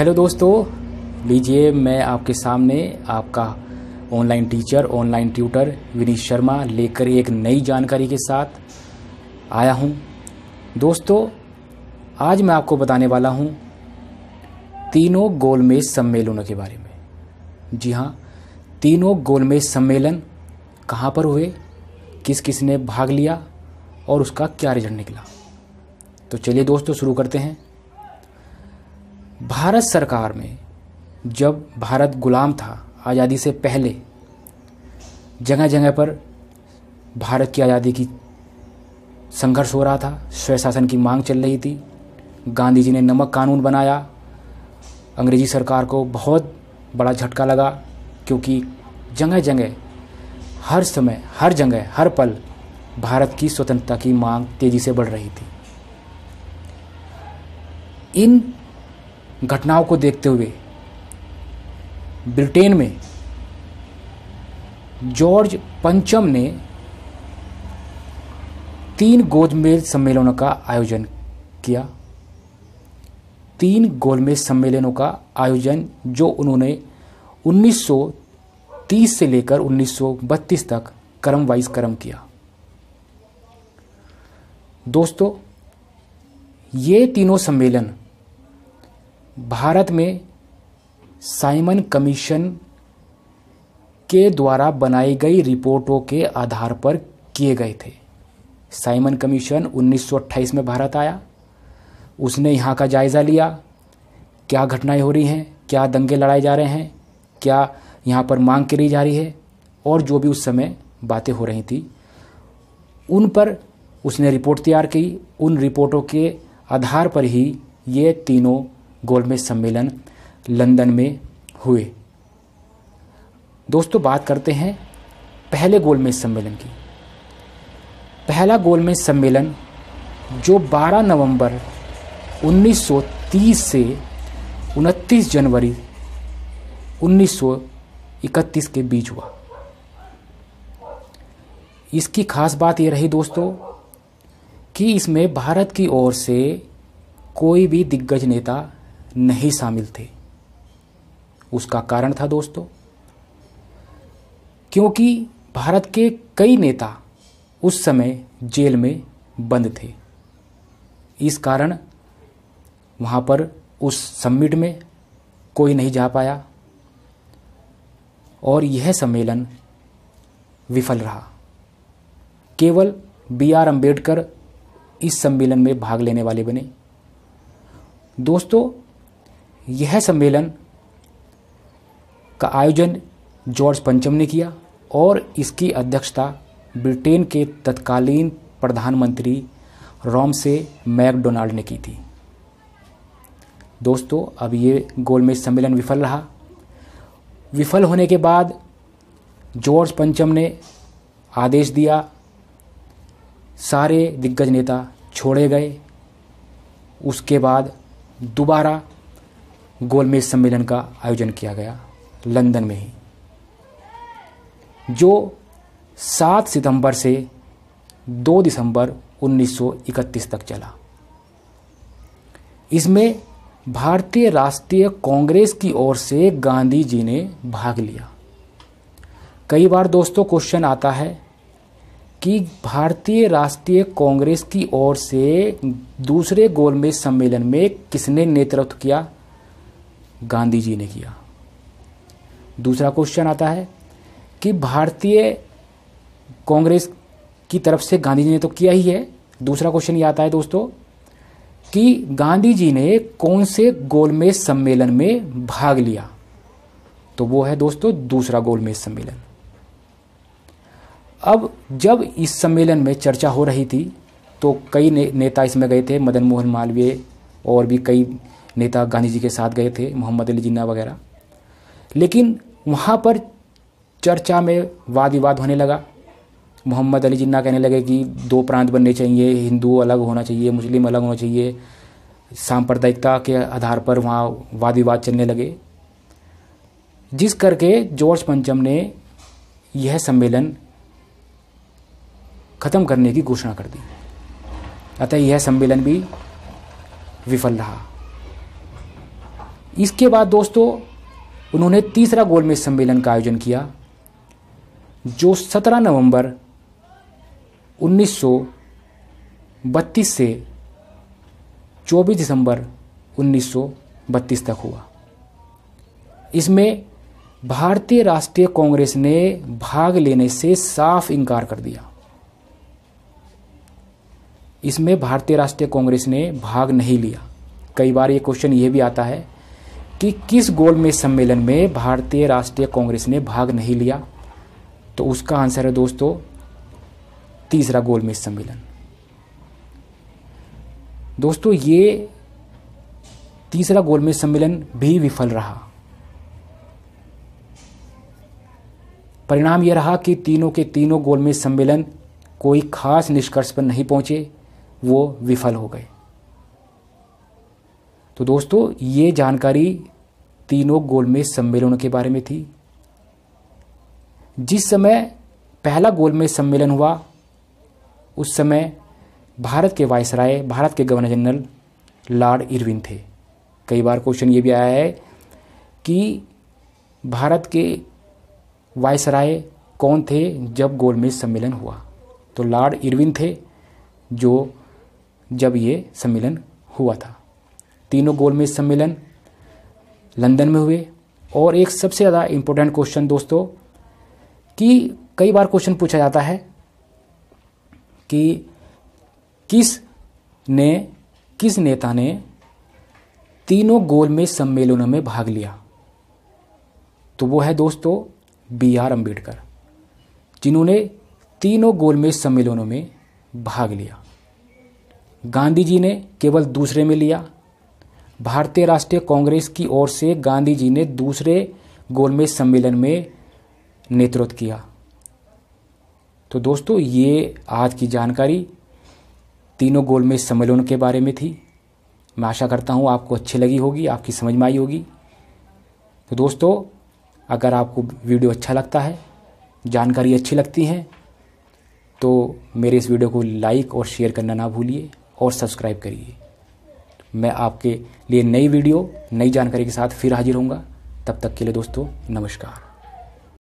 Hello दोस्तों, लीजिए मैं आपके सामने आपका online teacher, online tutor Vineet Sharma लेकर एक नई जानकारी के साथ आया हूं। दोस्तों, आज मैं आपको बताने वाला हूं तीनों गोलमेज सम्मेलनों के बारे में। जी हाँ, तीनों गोलमेज सम्मेलन कहाँ पर हुए, किस किस ने भाग लिया और उसका क्या रिजल्ट निकला। तो चलिए दोस्तों शुरू करते हैं। भारत सरकार में जब भारत गुलाम था, आज़ादी से पहले जगह जगह पर भारत की आज़ादी की संघर्ष हो रहा था, स्वशासन की मांग चल रही थी। गांधी जी ने नमक कानून बनाया। अंग्रेजी सरकार को बहुत बड़ा झटका लगा, क्योंकि जगह जगह हर समय, हर जगह, हर पल भारत की स्वतंत्रता की मांग तेजी से बढ़ रही थी। इन घटनाओं को देखते हुए ब्रिटेन में जॉर्ज पंचम ने 3 गोलमेज सम्मेलनों का आयोजन किया। 3 गोलमेज सम्मेलनों का आयोजन जो उन्होंने 1930 से लेकर 1932 तक क्रम वाइज किया। दोस्तों, ये तीनों सम्मेलन भारत में साइमन कमीशन के द्वारा बनाई गई रिपोर्टों के आधार पर किए गए थे। साइमन कमीशन 1928 में भारत आया। उसने यहाँ का जायज़ा लिया, क्या घटनाएं हो रही हैं, क्या दंगे लड़ाए जा रहे हैं, क्या यहाँ पर मांग करी जा रही है, और जो भी उस समय बातें हो रही थी उन पर उसने रिपोर्ट तैयार की। उन रिपोर्टों के आधार पर ही ये तीनों गोलमेज सम्मेलन लंदन में हुए। दोस्तों, बात करते हैं पहले गोलमेज सम्मेलन की। पहला गोलमेज सम्मेलन जो 12 नवंबर 1930 से 29 जनवरी 1931 के बीच हुआ। इसकी खास बात यह रही दोस्तों कि इसमें भारत की ओर से कोई भी दिग्गज नेता नहीं शामिल थे। उसका कारण था दोस्तों, क्योंकि भारत के कई नेता उस समय जेल में बंद थे। इस कारण वहाँ पर उस समिट में कोई नहीं जा पाया और यह सम्मेलन विफल रहा। केवल BR अम्बेडकर इस सम्मेलन में भाग लेने वाले बने। दोस्तों, यह सम्मेलन का आयोजन जॉर्ज पंचम ने किया और इसकी अध्यक्षता ब्रिटेन के तत्कालीन प्रधानमंत्री रॉमसे मैकडोनाल्ड ने की थी। दोस्तों, अब ये गोलमेज सम्मेलन विफल रहा। विफल होने के बाद जॉर्ज पंचम ने आदेश दिया, सारे दिग्गज नेता छोड़े गए। उसके बाद दोबारा गोलमेज सम्मेलन का आयोजन किया गया लंदन में ही, जो 7 सितंबर से 2 दिसंबर 1931 तक चला। इसमें भारतीय राष्ट्रीय कांग्रेस की ओर से गांधी जी ने भाग लिया। कई बार दोस्तों क्वेश्चन आता है कि भारतीय राष्ट्रीय कांग्रेस की ओर से दूसरे गोलमेज सम्मेलन में किसने नेतृत्व किया? गांधी जी ने किया। दूसरा क्वेश्चन आता है कि भारतीय कांग्रेस की तरफ से गांधी जी ने तो किया ही है। दूसरा क्वेश्चन ये आता है दोस्तों कि गांधी जी ने कौन से गोलमेज सम्मेलन में भाग लिया? तो वो है दोस्तों दूसरा गोलमेज सम्मेलन। अब जब इस सम्मेलन में चर्चा हो रही थी तो कई नेता इसमें गए थे। मदन मोहन मालवीय और भी कई नेता गांधी जी के साथ गए थे, मोहम्मद अली जिन्ना वगैरह। लेकिन वहाँ पर चर्चा में वाद विवाद होने लगा। मोहम्मद अली जिन्ना कहने लगे कि 2 प्रांत बनने चाहिए, हिंदू अलग होना चाहिए, मुस्लिम अलग होना चाहिए। सांप्रदायिकता के आधार पर वहाँ वाद विवाद चलने लगे, जिस करके जॉर्ज पंचम ने यह सम्मेलन खत्म करने की घोषणा कर दी। अतः यह सम्मेलन भी विफल रहा। इसके बाद दोस्तों उन्होंने तीसरा गोलमेज सम्मेलन का आयोजन किया, जो 17 नवंबर 1932 से 24 दिसंबर 1932 तक हुआ। इसमें भारतीय राष्ट्रीय कांग्रेस ने भाग लेने से साफ इनकार कर दिया। इसमें भारतीय राष्ट्रीय कांग्रेस ने भाग नहीं लिया। कई बार ये क्वेश्चन ये भी आता है कि किस गोलमेज सम्मेलन में भारतीय राष्ट्रीय कांग्रेस ने भाग नहीं लिया, तो उसका आंसर है दोस्तों तीसरा गोलमेज सम्मेलन। दोस्तों ये तीसरा गोलमेज सम्मेलन भी विफल रहा। परिणाम यह रहा कि तीनों के तीनों गोलमेज सम्मेलन कोई खास निष्कर्ष पर नहीं पहुंचे, वो विफल हो गए। तो दोस्तों ये जानकारी तीनों गोलमेज सम्मेलनों के बारे में थी। जिस समय पहला गोलमेज सम्मेलन हुआ उस समय भारत के वायसराय, भारत के गवर्नर जनरल लॉर्ड इरविन थे। कई बार क्वेश्चन ये भी आया है कि भारत के वायसराय कौन थे जब गोलमेज सम्मेलन हुआ, तो लॉर्ड इरविन थे जो जब ये सम्मेलन हुआ था। तीनों गोलमेज सम्मेलन लंदन में हुए। और एक सबसे ज़्यादा इम्पोर्टेंट क्वेश्चन दोस्तों, कि कई बार क्वेश्चन पूछा जाता है कि किस नेता ने तीनों गोलमेज सम्मेलनों में भाग लिया, तो वो है दोस्तों BR अम्बेडकर, जिन्होंने तीनों गोलमेज सम्मेलनों में भाग लिया। गांधी जी ने केवल दूसरे में लिया। भारतीय राष्ट्रीय कांग्रेस की ओर से गांधी जी ने दूसरे गोलमेज सम्मेलन में नेतृत्व किया। तो दोस्तों ये आज की जानकारी तीनों गोलमेज सम्मेलनों के बारे में थी। मैं आशा करता हूँ आपको अच्छी लगी होगी, आपकी समझ में आई होगी। तो दोस्तों अगर आपको वीडियो अच्छा लगता है, जानकारी अच्छी लगती है, तो मेरे इस वीडियो को लाइक और शेयर करना ना भूलिए और सब्सक्राइब करिए। मैं आपके लिए नई वीडियो, नई जानकारी के साथ फिर हाजिर होऊंगा। तब तक के लिए दोस्तों नमस्कार।